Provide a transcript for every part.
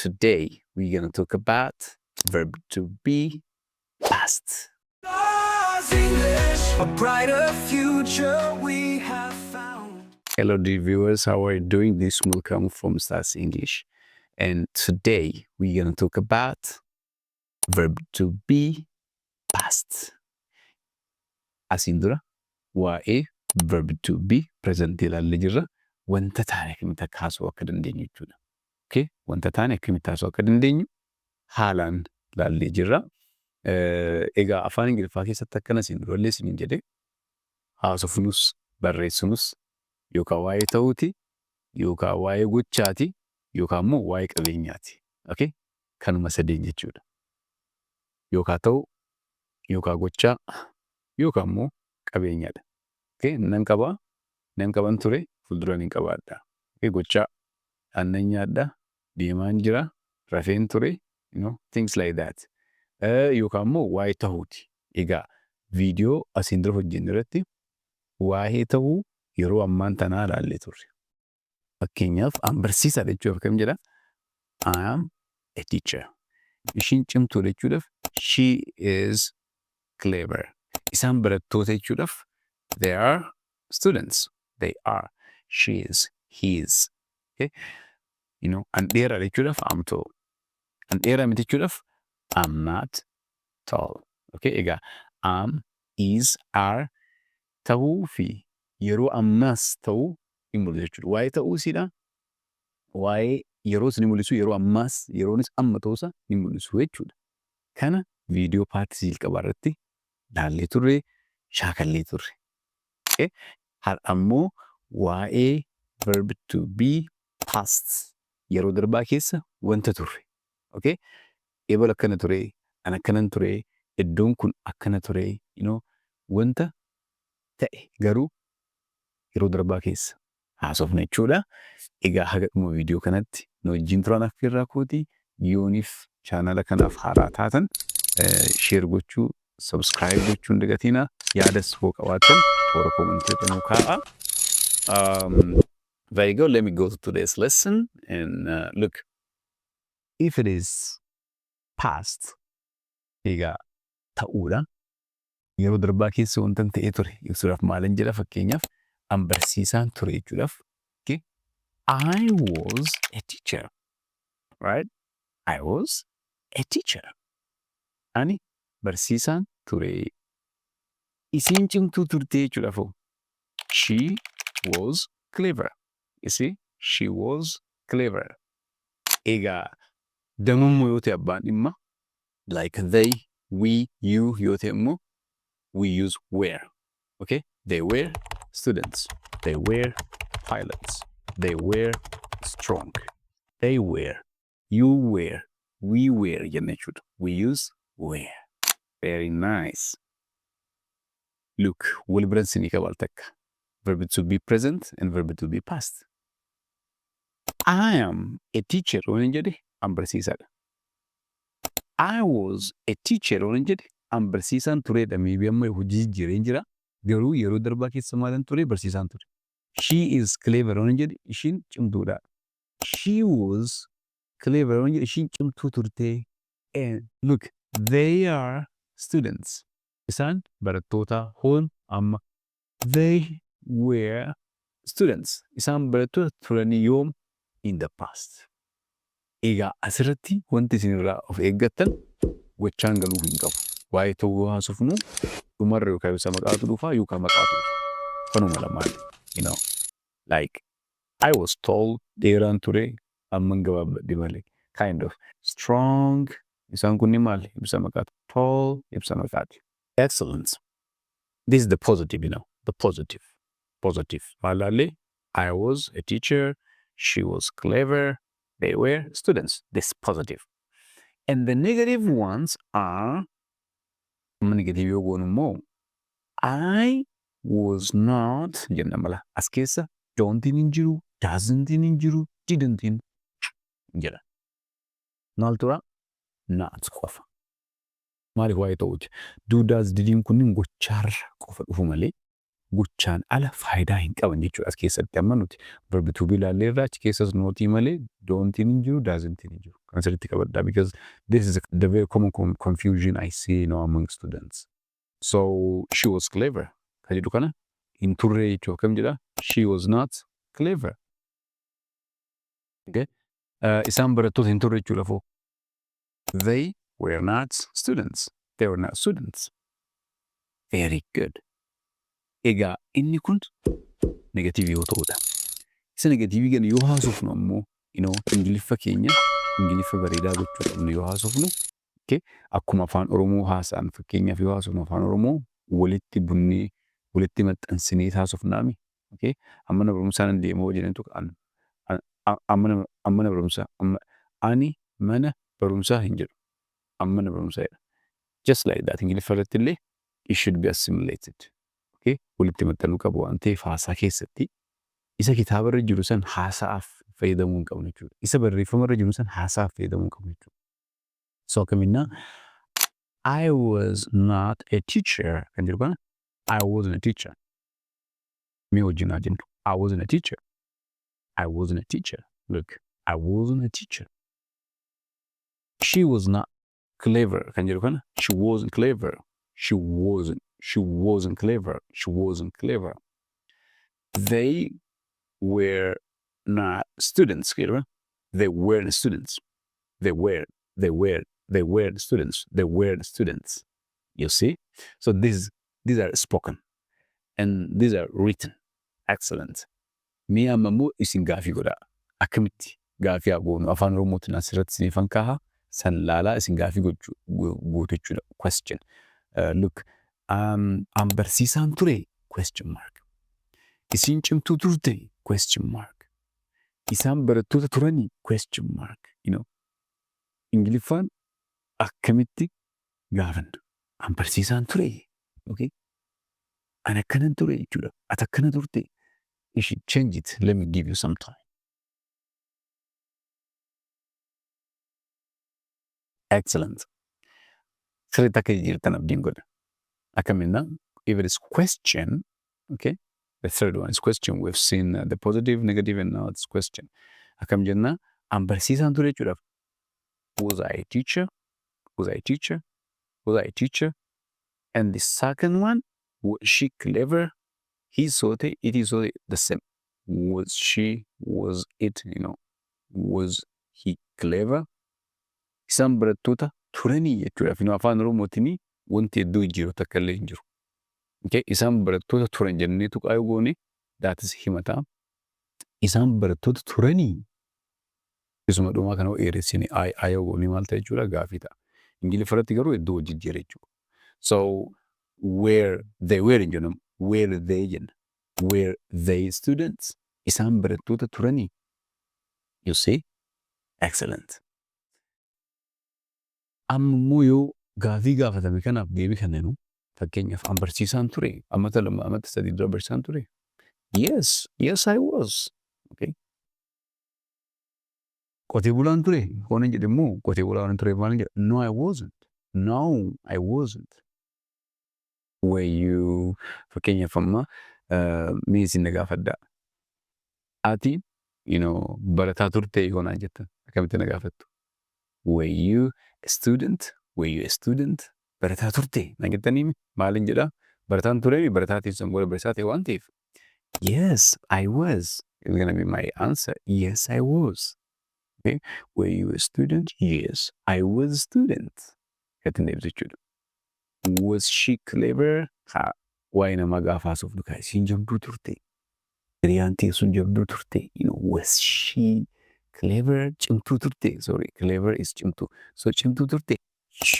today we're going to talk about verb to be past. English, a brighter future we have found. Hello dear viewers, how are you doing? This will come from Stars English. And today we're going to talk about verb to be past. Asiin dura waa'ee verb to be present ilaallee jirra. Wanta taane akkamitti akka haasa'uu akka dandeenyu jechuudha. Okay? Wanta taane akkamitti haasa'uu akka dandeenyu haalaan ilaallee jirra. Egaa afaan Ingiliffaa keessatti akkana isin durallee isin jedhe haasofnus barreessinus yookaan waa'ee ta'uuti yookaan waa'ee gochaati yookaan immoo waa'ee qabeenyaati. Okay? Kanuma sadeen jechuudha. Yookaan ta'u yookaan gochaa yookaan immoo qabeenyaadha. Okay? Nan qaban ture fuulduraan hin qabaadha. Okay? Gochaa aannan nyaadha deemaan jira rafeen ture things like that. Yookaan immoo waa'ee ta'uuti. Egaa viidiyoo asiin dura hojjenne irratti waa'ee ta'uu yeroo ammaan tanaa ilaallee turre. Fakkeenyaaf an barsiisaadha jechuudha akkam jedha. I am a teacher. Ishiin cimtuudha jechuudhaaf she is clever. Isaan barattoota jechuudhaaf they are students. They are. She is. He is. Okay? An dheeraa jechuudhaaf I'm tall. An dheeraa miti jechuudhaaf I'm not tall. Okay? Egaa am, is, are ta'uu fi yeroo ammaas ta'uu hin mul'isu jechuudha. Waa'ee ta'uusidha. Waa'ee yeroos ni mul'isu, yeroo ammaas yeroonis amma ta'uusa ni mul'isu jechuudha. Kana viidiyoo paartii jalqabaa irratti ilaallee turre, shaakallee turre. Okay? Har'a ammoo waa'ee verb to be past yeroo darbaa keessa wanta turre. Okay? Eebal akkana ture, an akkanan ture, iddoon kun akkana ture, wanta ta'e garuu yeroo darbaa keessa haasofna jechuudha. Egaa haga dhuma viidiyoo kanatti nu wajjin turan affeerraa kooti. Yooniif chaanala kanaaf haaraa taatan sheer gochuu, subscribe gochuu hin dagatina. Yaadas hoo qabaattan toora komentii nuu kaa'a. There you go. Let me go to today's lesson and look. If it is past, egaa ta'uudha. Yeroo darbaa keessa wantan ta'ee ture ibsuudhaaf maalan jedha fakkeenyaaf an barsiisaan ture jechuudhaaf. Okay? I was a teacher. Right? I was a teacher. Ani barsiisaan ture. Isiin cimtuu turte jechuudhaaf. She was clever. You see? She was clever. Egaa damammoo yoo ta'e abbaan dhimma like they, we, you yoo ta'e immoo we use were. Okay? They were students. They were pilots. They were strong. They were. You were. We were. We use were. Very nice. Look, Wilbur Sinika Waltek. Verb to be present and verb to be past. I am a teacher. I'm barsiisaadha. I was a teacher. I'm barsiisaan turedha. Maybe amma hojii jireen jira. Garuu yeroo darbaa keessa maalan ture barsiisaan ture. She is clever. Ishiin cimtuudha. She was clever. Ishiin cimtuu turte. And look, they are students. Isaan barattoota hoon amma. They were students. Isaan barattoota turanii yoom? In the past. Egaa asirratti wanti isinirraa of eeggattan gochaan galuu hin qabu. Waa'ee ta'uu haasofnu dhumarra yookaan ibsa maqaatu dhufaa yookaan maqaatu dhufa. Kanuma lamaan. Like I was tall, dheeraan ture, amman gabaabadhe malee. Kind of. Strong. Isaan kunni maali? Ibsa maqaatu. Tall. Ibsa maqaati. Excellent. This is the positive, the positive. Positive. Malale, I was a teacher. She was clever. They were students. This positive. And the negative ones are negative more. I was not as keessa don't hin jiru, doesn't hin jiru, didn't hin jira. Naaltura not qofa. Maaliif waa'ee ta'uuti? Do does didin kunniin gochaarra qofa dhufu malee gochaan ala faayidaa hin qaban jechuudha as keessatti amma nuti verb to be ilaallee irraa achi keessas nootii malee doontiin hin jiru daazantiin hin jiru kan asirratti qabadhaa because this is the very common confusion I see among students. So she was clever kan jedhu kana hin turre jechuudha akkam jedha she was not clever. Okay? Isaan barattoota hin turre jechuudha foo. They were not students. They were not students. Very good. Egaa inni kun negatiivii yoo ta'udha. Isa negatiivii kana yoo haasofnu ammoo ingiliffa keenya ingiliffa bareedaa gochuu qabnu yoo haasofnu akkuma afaan Oromoo haasa'an fakkeenyaaf yoo haasofnu afaan Oromoo walitti bunnee walitti maxxansinee haasofnaami. Mana barumsaa nan deemaa jedhantu mana barumsaa ani mana barumsaa hin jedhu mana barumsaa jedha. Just like that ingiliffa irratti illee it should be assimilated. Walitti maxxanuu qabu waan ta'eef haasaa keessatti isa kitaaba irra jiru san haasa'aaf fayyadamuu hin qabnu jechuudha. Isa barreeffama irra jiru san haasa'aaf fayyadamuu hin qabnu jechuudha. So akkaminnaa I was not a teacher kan jedhu kana I wasn't a teacher. Mee wajjin haa jennu I wasn't a teacher. I wasn't a teacher. Look, I wasn't a teacher. She was not clever kan jedhu kana she wasn't clever. She wasn't clever. She wasn't clever. They were not students. They weren't students. They were students. They were students. You see? So these are spoken and these are written. Excellent. Mee amma immoo isin gaafii godhaa. Akkamitti gaafii haa goonu afaan Oromootiin asirratti sinifan kaaha san laalaa isin gaafii gootu jechuudha. Question. Look, an barsiisaan ture? Question mark. Isin cimtuu turte? Question mark. Isaan barattoota turanii? Question mark. Ingiliffaan akkamitti gaafannu? An barsiisaan ture? Okay? An akkanan ture jechuudha. Ati akkana turte? You should change it. Let me give you some time. Excellent. Sirriitti akka jirtan abdiin godha. Akkaminnaa if it is question, okay, the third one is question. We've seen the positive, negative, and now it's question. Akkam jennaa an barsiisaan ture jechuudhaaf was I a teacher? Was I a teacher? Was I a teacher? And the second one, was she clever? He saw it, it is the same. Was she, was it, was he clever? Isaan barattoota turanii jechuudhaaf afaan Oromootiin wanti hedduu jiru takka illee hin jiru. Isaan barattoota turan jenneetu qaayoo goone daatis himataa. Isaan barattoota turanii isuma dhumaa kana eeressine ayoo goone maal ta'e jechuudha gaafii ta'a. Ingiliffa irratti garuu hedduu hojii jira jechuudha. So where they were hin jennu where they jenna. Were they students? Isaan barattoota turanii. You see? Excellent. Ammoo yoo gaafii gaafatame kanaaf deebii kenninu fakkeenyaaf an barsiisaan ture ammata lama ammata sadii dura barsiisaan ture. Yes I was. Okay. Qotee bulaan ture hoonan jedhe immoo qotee bulaa waan ture maal jedha no I wasn't. Were you fakkeenyaaf amma mee isin na gaafadhaa. Ati barataa turte hoonaan jettan akkamitti na gaafattu. Were you a student? Were you a student? Barataa turte na jettaniimi maalin jedhaa barataan ture barataatiin san booda barsiisaa ta'e waan ta'eef. Yes I was. It's gonna be my answer. Yes I was. Okay. Were you a student? Yes I was a student. Gatiin deebisuu jechuudha. Was she clever? Waa'ee namaa gaafa haasofnu kaa isiin jabduu turte. Hiriyaan teessuun jabduu turte. Was she clever? Cimtuu turte. Sorry, clever is cimtuu. So cimtuu turte.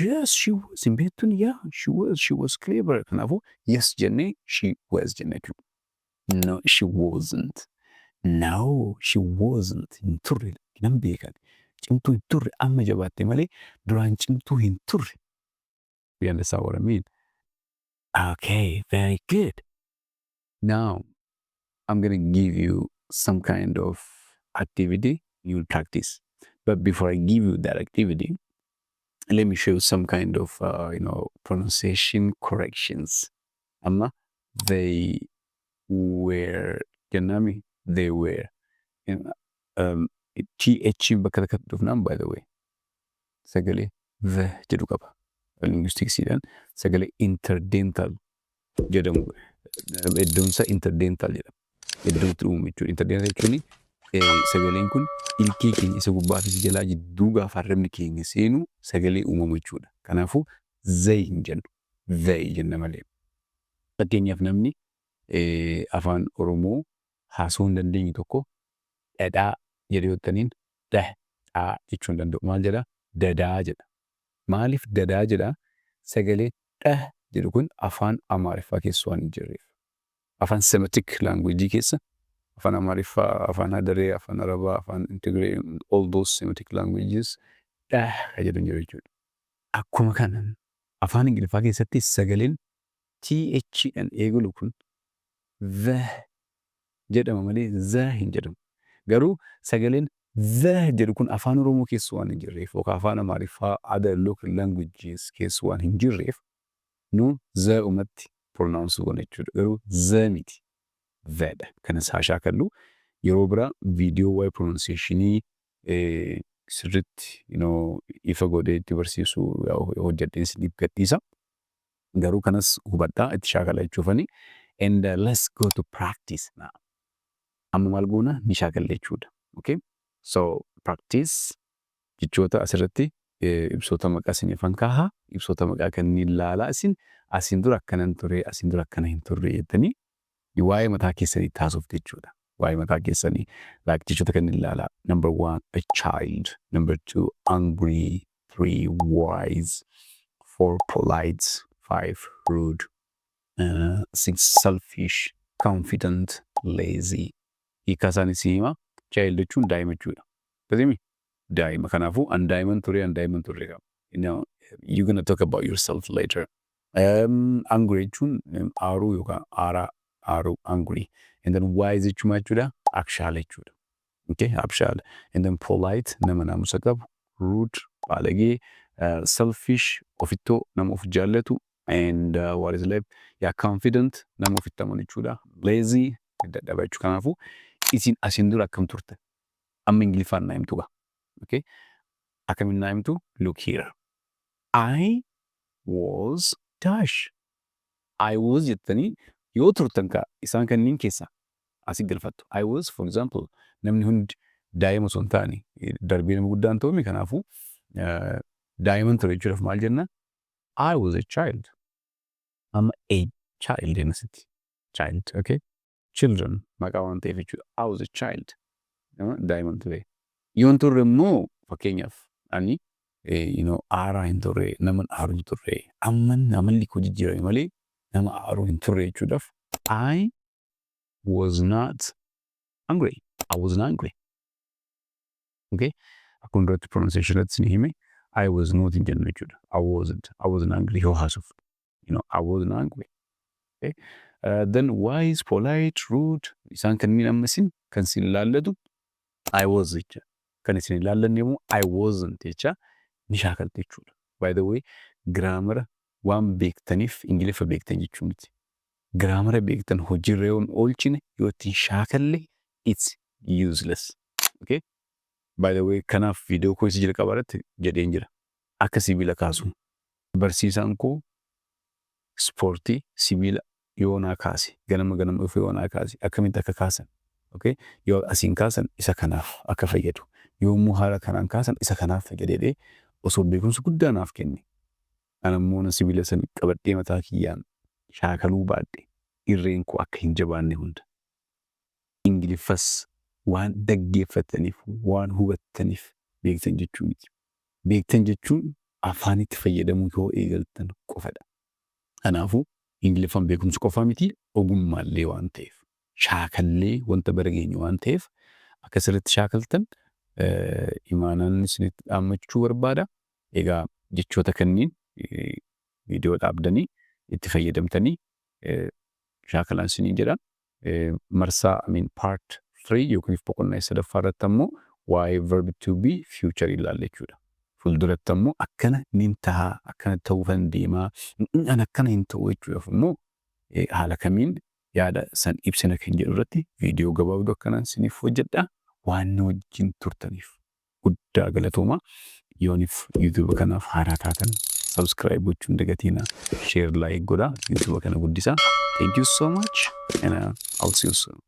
Yes, she was. Hin beektuun she was. She was clever. Kanaafuu yes jennee she was jennee jechuudha. No, she wasn't. No, she wasn't. Hin turre. Nan beekan. Cimtuu hin turre. Amma jabaatte malee duraan cimtuu hin turre. You understand what I mean? Okay, very good. Now, I'm going to give you some kind of activity you'll practice. But before I give you that activity, let me show you some kind of, pronunciation corrections. Amma, they were jennami they were. TH bakka takkatti dhufnaan by the way sagalee the jedhu qaba. Linguistiksiidhaan sagalee interdental jedhamu iddoonsa interdental jedhama. Iddootti uumamu jechuudha. Interdental jechuun sagaleen kun ilkee keenya isa gubbaa fi jalaa jidduu gaafa arrabni keenya seenu sagalee uumamu jechuudha. Kanaafuu zay hin jennu. Zay jenna malee. Fakkeenyaaf namni afaan Oromoo haasawuu hin dandeenye tokko dhadhaa jedhee yottaniin dhaa jechuu hin danda'u. Maal jedhaa? Dadaa jedha. Maaliif dadaa jedhaa? Sagalee dhah jedhu kun afaan Amaariffaa keessa waan hin jirreef. Afaan Semitic language keessa afaan Amaariffaa, afaan Hadaree, afaan Arabaa, afaan Tigree, all those Semitic languages dhah jedhu hin jiru jechuudha. Akkuma kana afaan Ingiliffaa keessatti sagaleen TH'dhaan eegalu kun the jedhama malee the hin jedhamu. Garuu sagaleen the jedhu kun afaan Oromoo keessa waan hin jirreef yookaan afaan Amaariffaa other local languages keessa waan hin jirreef nu the umatti pronounce goona jechuudha. Garuu the miti. Theedha. Kanas haa shaakallu yeroo bira viidiyoo waa'ee pronunciationii sirriitti ifa godhee itti barsiisu hojjedheen isiniif gadhiisa. Garuu kanas hubadhaa itti shaakala jechuufani. And let's go to practice now. Amma maal goona ni shaakalla jechuudha. Okay? So practice jechoota asirratti ibsoota maqaa isiniifan kaahaa. Ibsoota maqaa kanneen ilaalaa asiin dura akkanan ture, asiin dura akkana hin turre jettanii waa'ee mataa keessanii taasiftu jechuudha. Waa'ee mataa keessanii jechoota kanneen ilaalaa. Number 1, a child. Number 2, angry. 3, wise. 4, polite. 5, rude. 6, selfish. Confident. Lazy. Hiika isaanii si hima. Child jechuun daa'ima jechuudha. Tazimi? Daa'ima. Kanaafuu an daa'iman turre qaba. You're gonna talk about yourself later. Angry jechuun aaruu yookaan aaraa angry. And then wise jechuudha akshaala jechuudha. Okay, akshaala. And then polite nama naamusa qabu. Rude baalagee. Selfish ofittoo nama of jaallatu. And what is left? Yeah, confident nama ofitti amanu jechuudha. Lazy dadhaba jechuudha. Kanaafuu isin asiin dura akkam turte? Amma Ingiliffaan naa himtu gaa. Okay? Akkamiin naa himtu? Look here. I was dash. I was jettanii yoo turtan kaa isaan kanneen keessaa asii galfattu. I was for example namni hundi daa'ima osoo hin taane darbee nama guddaan ta'uumi kanaafuu daa'iman ture jechuudhaaf maal jenna? I was a child. I'm a child in a city. Child, okay? Children maqaa waan ta'eef jechuudha. I was a child. Daa'iman ture. Yoon turre immoo fakkeenyaaf ani aaraa hin turre, nama aaruu hin turre, amalli koo jijjiirame malee nama aaruu hin turre jechuudhaaf I was not angry. I wasn't angry. Okay? Akkuma duratti pronunciation irratti isin hime I was not hin jennu jechuudha. I wasn't angry yoo haasuuf. I wasn't angry. Okay? Then wise, polite, rude isaan kanneen amma isin kan isin ilaallatu I was jecha. Kan isin ilaallanne immoo I wasn't jecha ni shaakaltu jechuudha. By the way, giraamara waan beektaniif Ingiliffa beektan jechuu miti. Giraamara beektan hojiirra yoon oolchine yoo ittiin shaakalle it's useless. Okay? By the way, kanaaf viidiyoo koo isa jalqabaa irratti jedheen jira. Akka sibiila kaasu. Barsiisaan koo ispoortii sibiila yoonaa kaase. Ganama dhufe yoonaa kaase. Akkamitti akka kaasan. Okay? Yoo asiin kaasan isa kanaaf akka fayyadu. Yoommoo haala kanaan kaasan isa kanaaf fayyadee osoo beekumsa guddaa naaf kenne. Anammoo sibiila san qabadhee mataa kiyyaan shaakaluu baadhe irreen koo akka hin jabaanne hunda. Ingiliffas waan dhaggeeffataniif waan hubattaniif beektan jechuu miti. Beektan jechuun afaanitti fayyadamuu yoo eegaltan qofadha. Kanaafuu Ingiliffaan beekumsa qofaa miti ogummaallee waan ta'eef shaakallee wanta bara geenye waan ta'eef akka sirriitti shaakaltan imaanaan isinitti dhaammachuu barbaada. Egaa jechoota kanneen viidiyoo dhaabdanii itti fayyadamtanii shaakalaan isinii jedhan marsaa part 3 yookiin boqonnaa sadaffaa irratti ammoo waa'ee verb to be future ilaalla jechuudha. Fuulduratti ammoo akkana nin ta'a akkana ta'uufan deemaa an akkana hin ta'u jechuudhaaf immoo haala kamiin yaada san ibsina kan jedhu irratti viidiyoo gabaabduu akkanaan isiniif hojjedha. Waan nu wajjin turtaniif guddaa galatooma. Yooniif YouTube kanaaf haaraa taatan subscribe gochuun dagatina, share like godhaa YouTube kana guddisaa. Thank you so much and I'll see you soon.